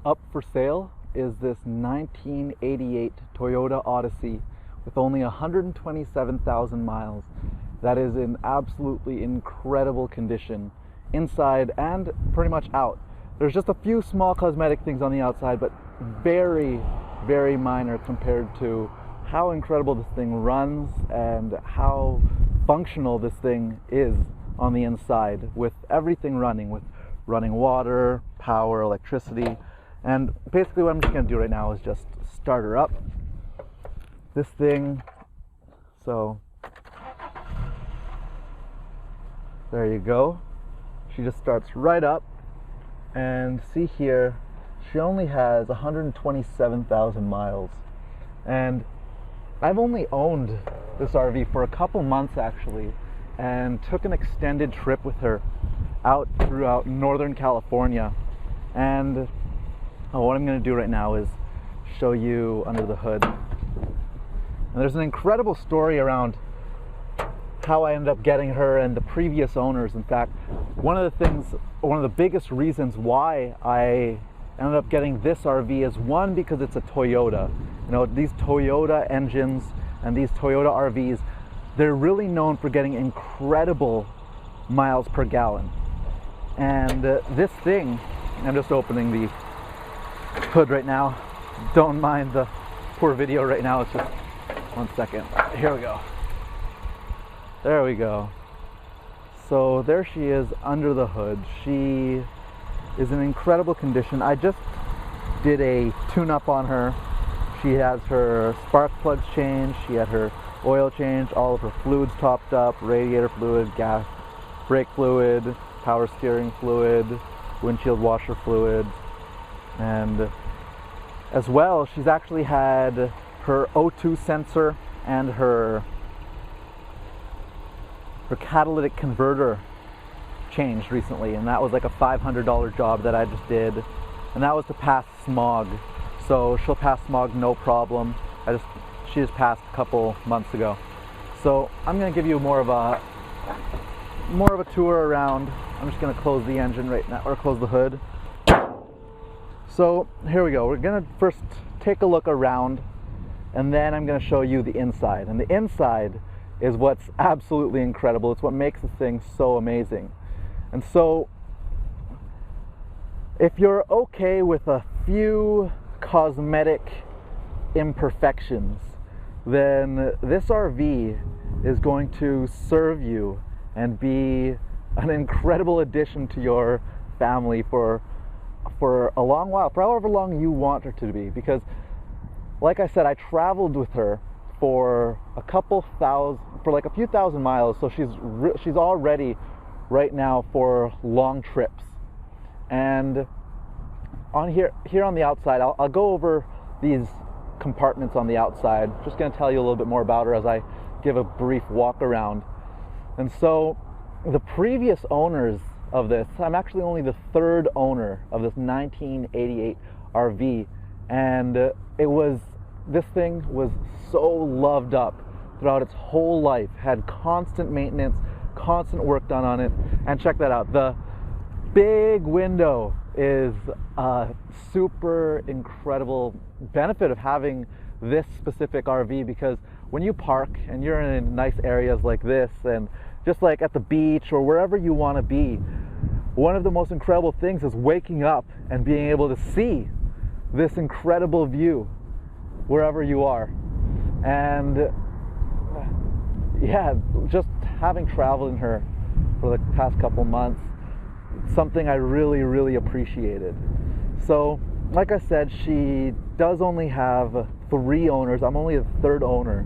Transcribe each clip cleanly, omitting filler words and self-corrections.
Up for sale is this 1988 Toyota Odyssey with only 127,000 miles. That is in absolutely incredible condition, inside and pretty much out. There's just a few small cosmetic things on the outside, but very, very minor compared to how incredible this thing runs and how functional this thing is on the inside, with everything running, with running water, power, electricity. And basically what I'm just going to do right now is just start her up. This thing, so there you go. She just starts right up, and see here, she only has 127,000 miles. And I've only owned this RV for a couple months actually, and took an extended trip with her out throughout Northern California. And what I'm going to do right now is show you under the hood. And there's an incredible story around how I ended up getting her and the previous owners. In fact, one of the biggest reasons why I ended up getting this RV is, one, because it's a Toyota. You know, these Toyota engines and these Toyota RVs, they're really known for getting incredible miles per gallon. And this thing, I'm just opening the hood right now. Don't mind the poor video right now. It's just 1 second. Here we go. There we go. So there she is under the hood. She is in incredible condition. I just did a tune-up on her. She has her spark plugs changed. She had her oil changed. All of her fluids topped up. Radiator fluid, gas, brake fluid, power steering fluid, windshield washer fluid. And as well, she's actually had her O2 sensor and her catalytic converter changed recently, and that was like a $500 job that I just did, and that was to pass smog. So she'll pass smog no problem. She just passed a couple months ago. So I'm going to give you more of a tour around. I'm just going to close the engine right now, or close the hood. So here we go. We're going to first take a look around, and then I'm going to show you the inside. And the inside is what's absolutely incredible. It's what makes this thing so amazing. And so if you're okay with a few cosmetic imperfections, then this RV is going to serve you and be an incredible addition to your family for a long while, for however long you want her to be. Because like I said, I traveled with her for like a few thousand miles, so she's all ready right now for long trips. And on here on the outside, I'll go over these compartments on the outside. Just going to tell you a little bit more about her as I give a brief walk around. And so the previous owners of this, I'm actually only the third owner of this 1988 RV, and this thing was so loved up throughout its whole life, had constant maintenance, constant work done on it. And check that out, the big window is a super incredible benefit of having this specific RV, because when you park and you're in nice areas like this, and just like at the beach or wherever you want to be, one of the most incredible things is waking up and being able to see this incredible view wherever you are. And yeah, just having traveled in her for the past couple months, something I really, really appreciated. So like I said, she does only have 3 owners. I'm only the third owner.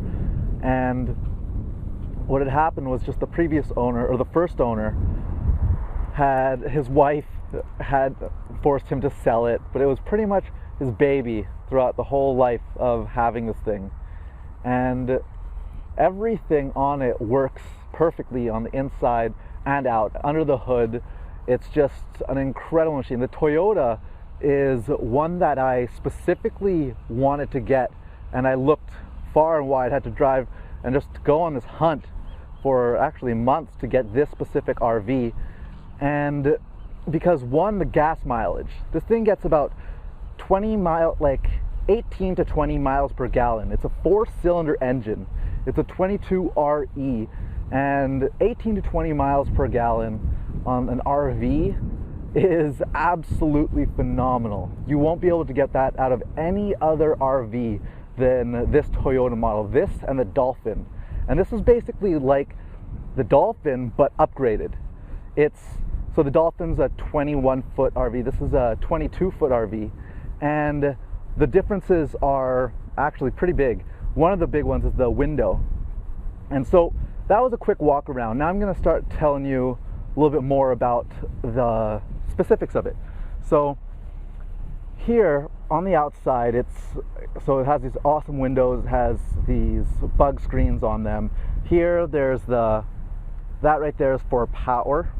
And what had happened was, just the previous owner, or the first owner, his wife had forced him to sell it, but it was pretty much his baby throughout the whole life of having this thing. And everything on it works perfectly on the inside and out. Under the hood, it's just an incredible machine. The Toyota is one that I specifically wanted to get, and I looked far and wide, had to drive and just go on this hunt for actually months to get this specific RV. And because, one, the gas mileage, this thing gets about like 18 to 20 miles per gallon. It's a 4-cylinder engine. It's a 22RE, and 18 to 20 miles per gallon on an RV is absolutely phenomenal. You won't be able to get that out of any other RV than this Toyota model, this and the Dolphin. And this is basically like the Dolphin but upgraded. So the Dolphin's a 21-foot RV, this is a 22-foot RV, and the differences are actually pretty big. One of the big ones is the window. And so that was a quick walk around. Now I'm going to start telling you a little bit more about the specifics of it. So here on the outside, it has these awesome windows, it has these bug screens on them. Here there's that right there is for power.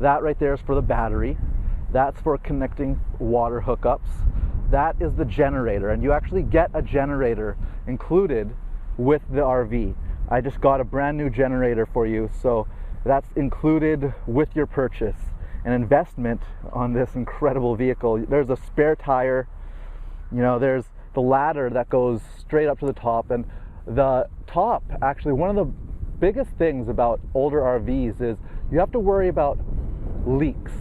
That right there is for the battery. That's for connecting water hookups. That is the generator, and you actually get a generator included with the RV. I just got a brand new generator for you, so that's included with your purchase. An investment on this incredible vehicle. There's a spare tire, there's the ladder that goes straight up to the top, and the top, actually, one of the biggest things about older RVs is you have to worry about leaks,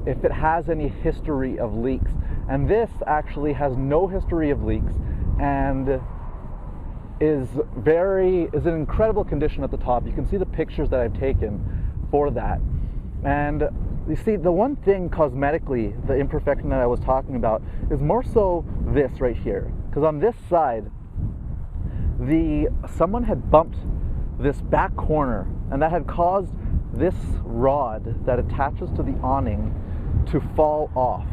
if it has any history of leaks. And this actually has no history of leaks and is in incredible condition at the top. You can see the pictures that I've taken for that. And you see, the one thing cosmetically, the imperfection that I was talking about, is more so this right here. Because on this side, someone had bumped this back corner, and that had caused this rod that attaches to the awning to fall off.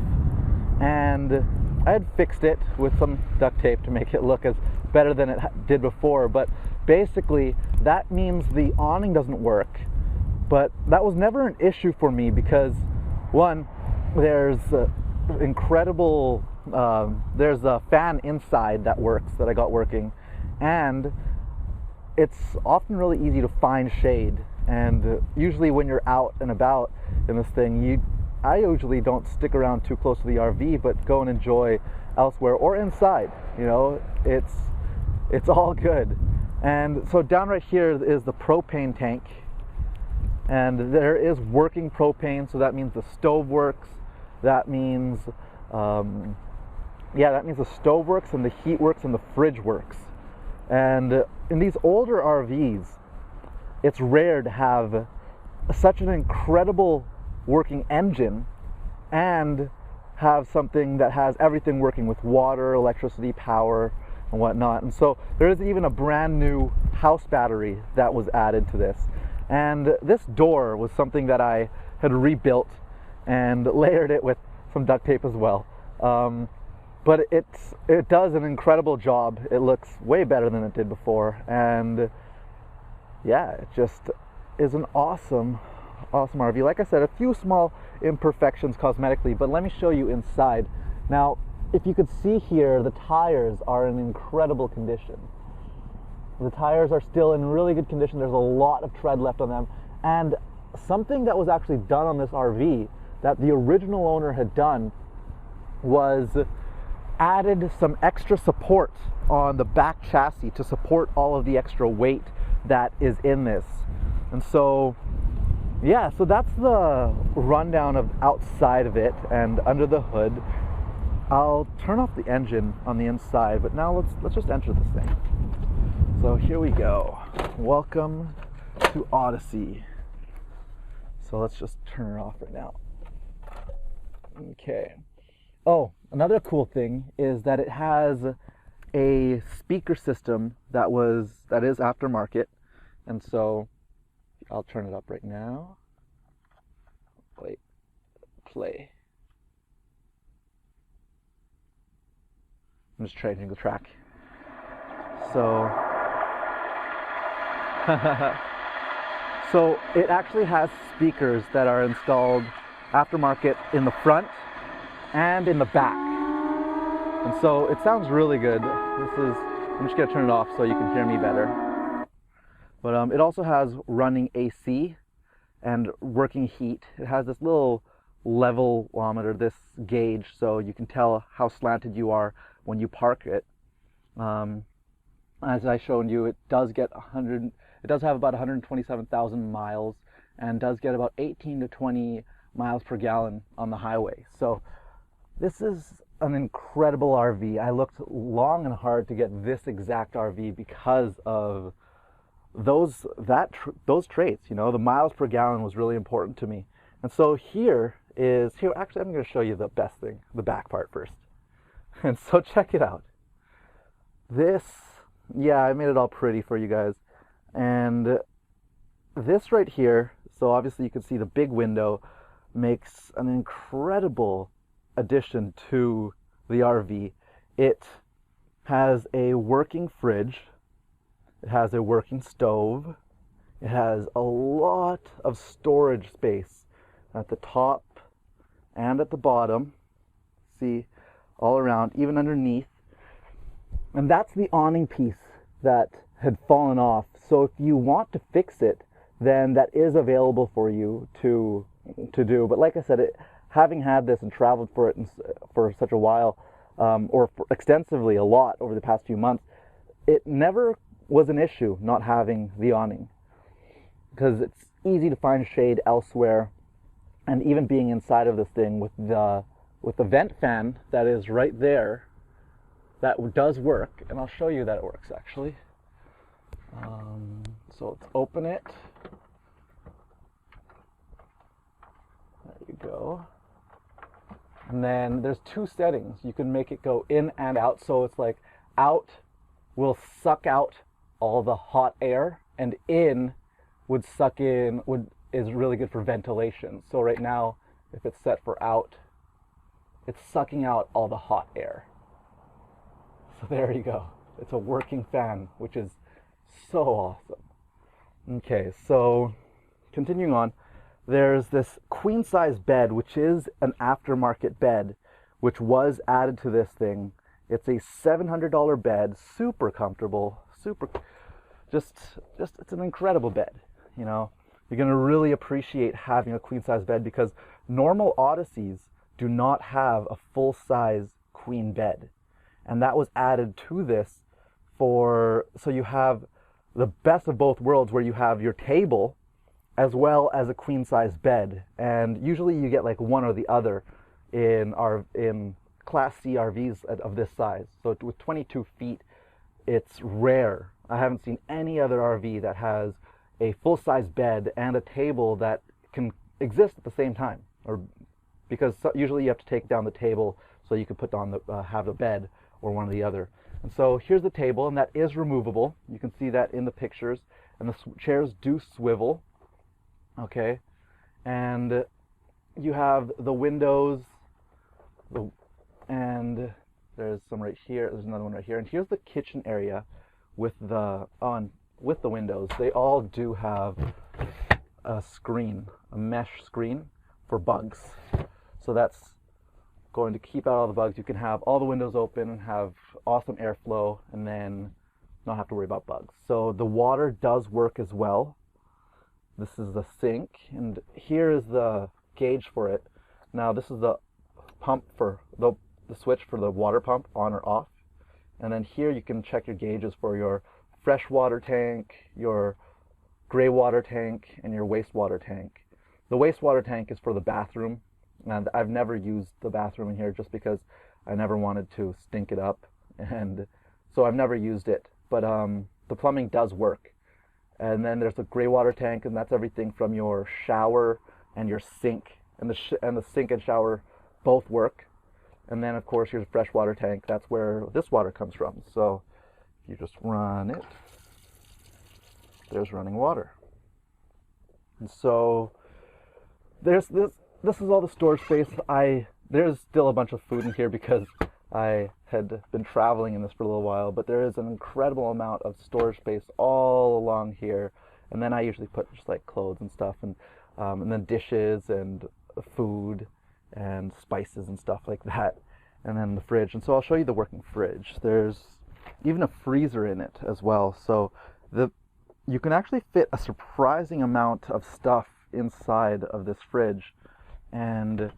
And I had fixed it with some duct tape to make it look as better than it did before, but basically that means the awning doesn't work. But that was never an issue for me because, one, there's there's a fan inside that works, that I got working, and it's often really easy to find shade. And usually when you're out and about in this thing, I usually don't stick around too close to the RV, but go and enjoy elsewhere or inside. It's all good. And so down right here is the propane tank, and there is working propane, so that means the stove works. That means the stove works, and the heat works, and the fridge works. And in these older RVs, it's rare to have such an incredible working engine and have something that has everything working with water, electricity, power, and whatnot. And so there is even a brand new house battery that was added to this. And this door was something that I had rebuilt and layered it with some duct tape as well. But it does an incredible job. It looks way better than it did before, and yeah, it just is an awesome RV. Like I said, a few small imperfections cosmetically, but let me show you inside. Now, if you could see here, the tires are in incredible condition. The tires are still in really good condition. There's a lot of tread left on them, and something that was actually done on this RV that the original owner had done was added some extra support on the back chassis to support all of the extra weight that is in this. And so yeah, so that's the rundown of outside of it and under the hood. I'll turn off the engine on the inside, but now let's just enter this thing. So here we go. Welcome to Odyssey. So let's just turn it off right now. Okay. Oh, another cool thing is that it has a speaker system that is aftermarket, and so I'll turn it up right now. Wait, play. I'm just changing the track. So, so it actually has speakers that are installed aftermarket in the front and in the back. And so it sounds really good. I'm just gonna turn it off so you can hear me better. But it also has running AC and working heat. It has this little levelometer, this gauge, so you can tell how slanted you are when you park it. As I showed you, it does get 100. It does have about 127,000 miles and does get about 18 to 20 miles per gallon on the highway. So this is an incredible RV. I looked long and hard to get this exact RV because of those traits. You know, the miles per gallon was really important to me. And so here. Actually, I'm going to show you the best thing, the back part first. And so check it out. This, yeah, I made it all pretty for you guys. And this right here, so obviously you can see the big window makes an incredible addition to the RV. It has a working fridge. It has a working stove. It has a lot of storage space at the top and at the bottom, see, all around, even underneath. And that's the awning piece that had fallen off. So if you want to fix it, then that is available for you to do. But like I said, having had this and traveled for it for such a while, or extensively a lot over the past few months, it never was an issue not having the awning, because it's easy to find shade elsewhere. And even being inside of this thing with the vent fan that is right there, that does work, and I'll show you that it works actually. So let's open it. There you go. And then there's two settings. You can make it go in and out. So it's like out will suck out all the hot air, and in would suck in, is really good for ventilation. So right now, if it's set for out, it's sucking out all the hot air. So there you go. It's a working fan, which is so awesome. Okay, so continuing on, there's this queen size bed, which is an aftermarket bed, which was added to this thing. It's a $700 bed, super comfortable, just it's an incredible bed, you know. You're going to really appreciate having a queen size bed, because normal Odysseys do not have a full size queen bed. And that was added to this so you have the best of both worlds, where you have your table as well as a queen size bed. And usually you get like one or the other in Class C RVs of this size. So with 22 feet, it's rare. I haven't seen any other RV that has a full-size bed and a table that can exist at the same time, or because usually you have to take down the table so you can put on have the bed or one or the other. And so here's the table, and that is removable. You can see that in the pictures, and the chairs do swivel. Okay, and you have the windows, and there's some right here. There's another one right here, and here's the kitchen area with the windows. They all do have a screen, a mesh screen for bugs. So that's going to keep out all the bugs. You can have all the windows open and have awesome airflow, and then not have to worry about bugs. So the water does work as well. This is the sink, and here is the gauge for it. Now this is the pump for the switch for the water pump, on or off. And then here you can check your gauges for your freshwater tank, your gray water tank, and your wastewater tank. The wastewater tank is for the bathroom, and I've never used the bathroom in here just because I never wanted to stink it up, and so I've never used it. But the plumbing does work. And then there's a gray water tank, and that's everything from your shower and your sink, and the sink and shower both work. And then of course here's a freshwater tank. That's where this water comes from. So you just run it. There's running water. And so there's this is all the storage space. There's still a bunch of food in here because I had been traveling in this for a little while, but there is an incredible amount of storage space all along here. And then I usually put just like clothes and stuff, and then dishes and food and spices and stuff like that, and then the fridge. And so I'll show you the working fridge. There's even a freezer in it as well, so you can actually fit a surprising amount of stuff inside of this fridge. And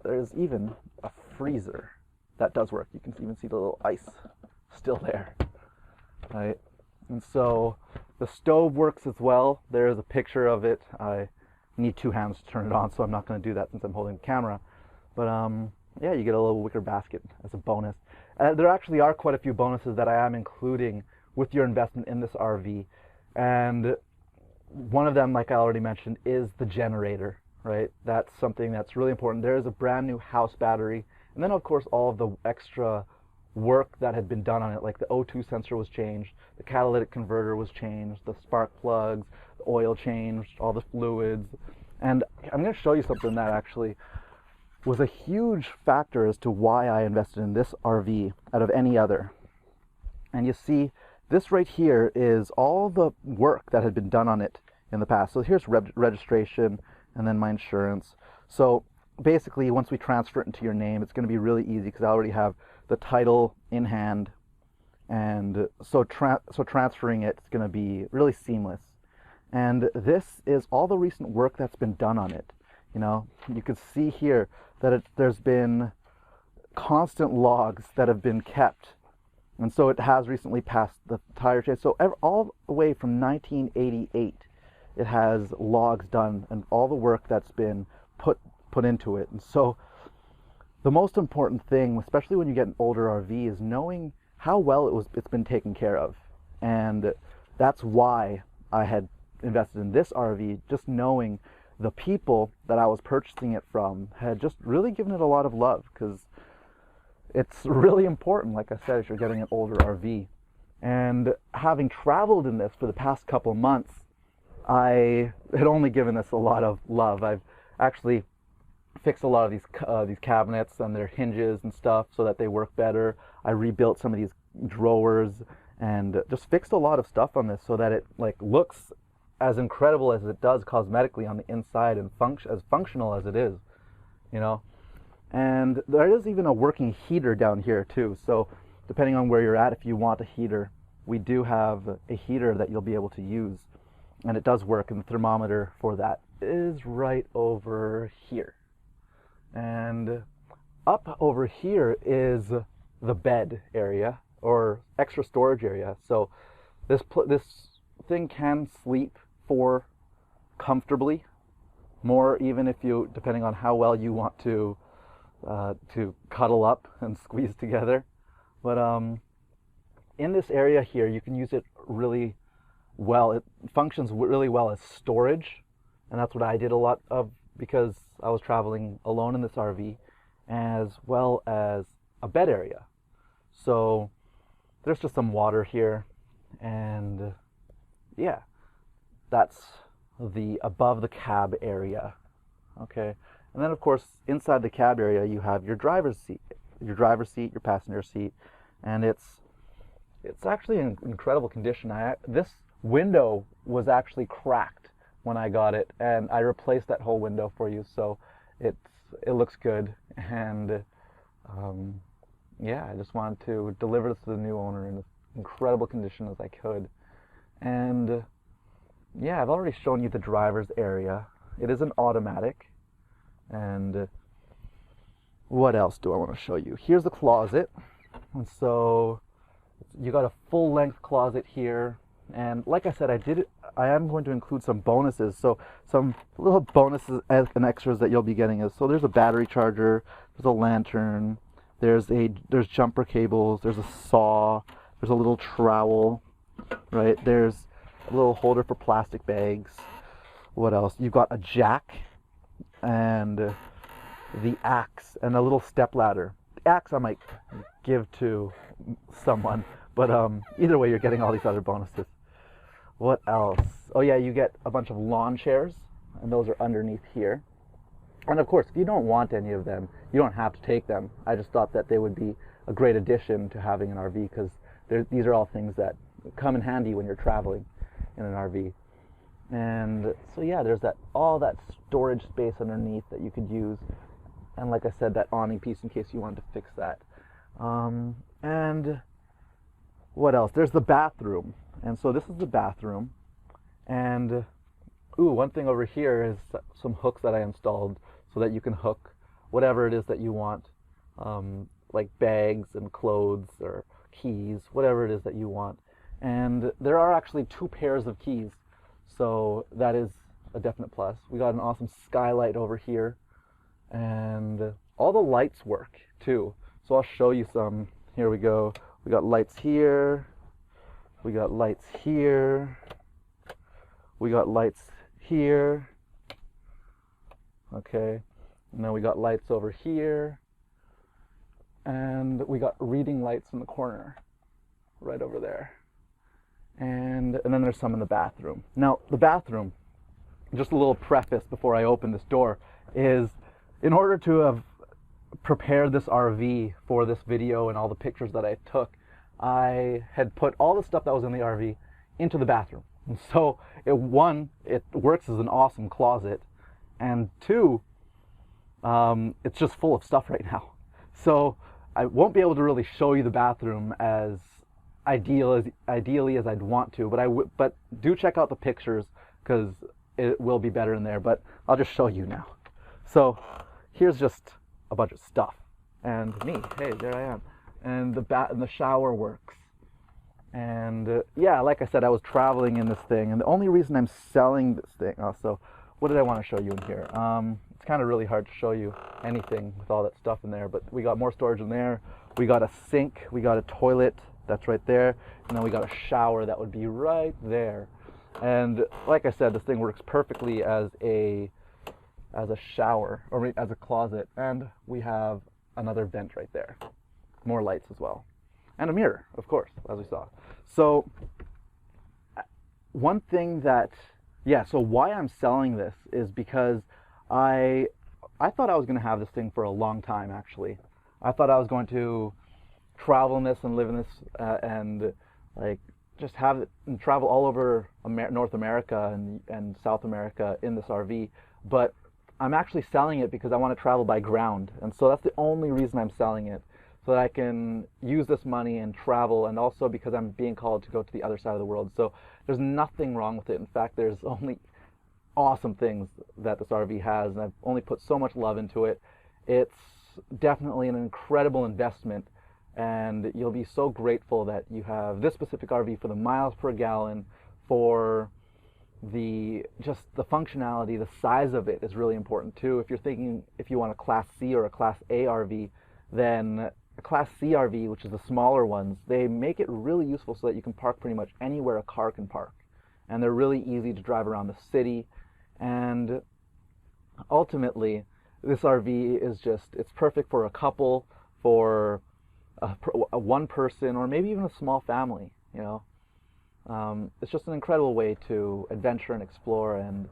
there's even a freezer that does work. You can even see the little ice still there, right? And so the stove works as well. There's a picture of it. I need two hands to turn it on, so I'm not going to do that since I'm holding the camera. But yeah, you get a little wicker basket as a bonus. There actually are quite a few bonuses that I am including with your investment in this RV. And one of them, like I already mentioned, is the generator, right? That's something that's really important. There is a brand new house battery. And then, of course, all of the extra work that had been done on it, like the O2 sensor was changed, the catalytic converter was changed, the spark plugs, the oil changed, all the fluids. And I'm going to show you something that actually was a huge factor as to why I invested in this RV out of any other. And you see, this right here is all the work that had been done on it in the past. So here's registration and then my insurance. So basically, once we transfer it into your name, it's going to be really easy because I already have the title in hand. And so transferring it is going to be really seamless. And this is all the recent work that's been done on it. You know, you can see here that there's been constant logs that have been kept. And so it has recently passed the tire change. So all the way from 1988, it has logs done and all the work that's been put into it. And so the most important thing, especially when you get an older RV, is knowing how well it's been taken care of. And that's why I had invested in this RV, just knowing the people that I was purchasing it from had just really given it a lot of love, because it's really important, like I said, if you're getting an older RV. And having traveled in this for the past couple of months, I had only given this a lot of love. I've actually fixed a lot of these cabinets and their hinges and stuff so that they work better. I rebuilt some of these drawers and just fixed a lot of stuff on this so that it looks as incredible as it does cosmetically on the inside and as functional as it is, you know. And there is even a working heater down here too. So depending on where you're at, if you want a heater, we do have a heater that you'll be able to use, and it does work. And the thermometer for that is right over here. And up over here is the bed area or extra storage area. So this thing can sleep 4 comfortably, more even if you, depending on how well you want to cuddle up and squeeze together. But in this area here, you can use it really well. It functions really well as storage, and that's what I did a lot of because I was traveling alone in this RV, as well as a bed area. So there's just some water here, and yeah, that's the above the cab area. Okay. And then, of course, inside the cab area, you have your driver's seat, your passenger seat, and it's actually in incredible condition. This window was actually cracked when I got it, and I replaced that whole window for you, so it looks good. And yeah, I just wanted to deliver this to the new owner in as incredible condition as I could. And yeah, I've already shown you the driver's area. It is an automatic. And what else do I want to show you? Here's the closet. And so you got a full-length closet here. And like I said, I am going to include some bonuses. So some little bonuses and extras that you'll be getting is, so there's a battery charger, there's a lantern, there's jumper cables, there's a saw, there's a little trowel, right? There's a little holder for plastic bags. What else? You've got a jack and the axe and a little step ladder. The axe I might give to someone, but either way, you're getting all these other bonuses. What else? Oh yeah, you get a bunch of lawn chairs, and those are underneath here. And of course, if you don't want any of them, you don't have to take them. I just thought that they would be a great addition to having an RV, because these are all things that come in handy when you're traveling in an RV. And so yeah, there's all that storage space underneath that you could use, and like I said, that awning piece in case you wanted to fix that. And what else? There's the bathroom, and so this is the bathroom. And one thing over here is some hooks that I installed so that you can hook whatever it is that you want, like bags and clothes or keys, whatever it is that you want. And there are actually 2 pairs of keys, so that is a definite plus. We got an awesome skylight over here, and all the lights work too. So I'll show you some. Here we go. We got lights here. We got lights here. We got lights here. Okay. And then we got lights over here. And we got reading lights in the corner, right over there. And then there's some in the bathroom. Now, the bathroom, just a little preface before I open this door, is in order to have prepared this RV for this video and all the pictures that I took, I had put all the stuff that was in the RV into the bathroom. And so, it works as an awesome closet, and 2, it's just full of stuff right now. So, I won't be able to really show you the bathroom as ideally as I'd want to, but do check out the pictures, because it will be better in there. But I'll just show you now. So here's just a bunch of stuff, and me. Hey, there I am. And the shower works. And yeah, like I said, I was traveling in this thing, and the only reason I'm selling this thing. Also, what did I want to show you in here? It's kind of really hard to show you anything with all that stuff in there, but we got more storage in there. We got a sink, we got a toilet that's right there, and then we got a shower that would be right there. And like I said, this thing works perfectly as a shower, or as a closet, and we have another vent right there. More lights as well. And a mirror, of course, as we saw. So one thing that, so why I'm selling this is because I thought I was going to have this thing for a long time, actually. I thought I was going to travel in this and live in this and like just have it and travel all over North America and South America in this RV. But I'm actually selling it because I want to travel by ground. And so that's the only reason I'm selling it, so that I can use this money and travel, and also because I'm being called to go to the other side of the world. So there's nothing wrong with it. In fact, there's only awesome things that this RV has, and I've only put so much love into it. It's definitely an incredible investment, and you'll be so grateful that you have this specific RV for the miles per gallon, for just the functionality. The size of it is really important too. If you're thinking if you want a Class C or a Class A RV, then a Class C RV, which is the smaller ones, they make it really useful so that you can park pretty much anywhere a car can park. And they're really easy to drive around the city. And ultimately, this RV is it's perfect for a couple, for a one person, or maybe even a small family, you know. It's just an incredible way to adventure and explore and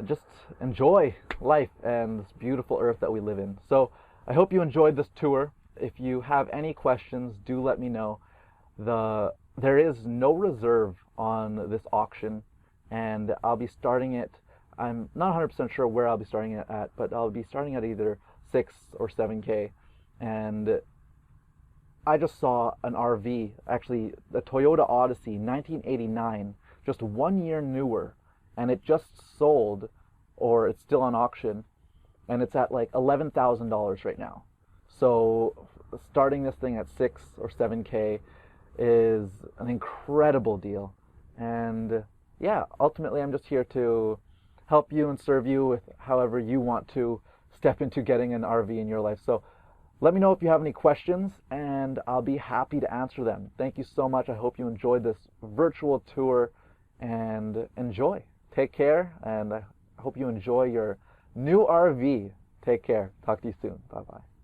just enjoy life and this beautiful earth that we live in. So I hope you enjoyed this tour. If you have any questions, do let me know. There is no reserve on this auction, and I'll be starting it. I'm not 100% sure where I'll be starting it at, but I'll be starting at either 6 or 7K. And I just saw an RV, actually the Toyota Odyssey 1989, just 1 year newer, and it just sold, or it's still on auction, and it's at like $11,000 right now. So starting this thing at 6 or 7K is an incredible deal. And yeah, ultimately I'm just here to help you and serve you with however you want to step into getting an RV in your life. So let me know if you have any questions, and I'll be happy to answer them. Thank you so much. I hope you enjoyed this virtual tour, and enjoy. Take care, and I hope you enjoy your new RV. Take care. Talk to you soon. Bye-bye.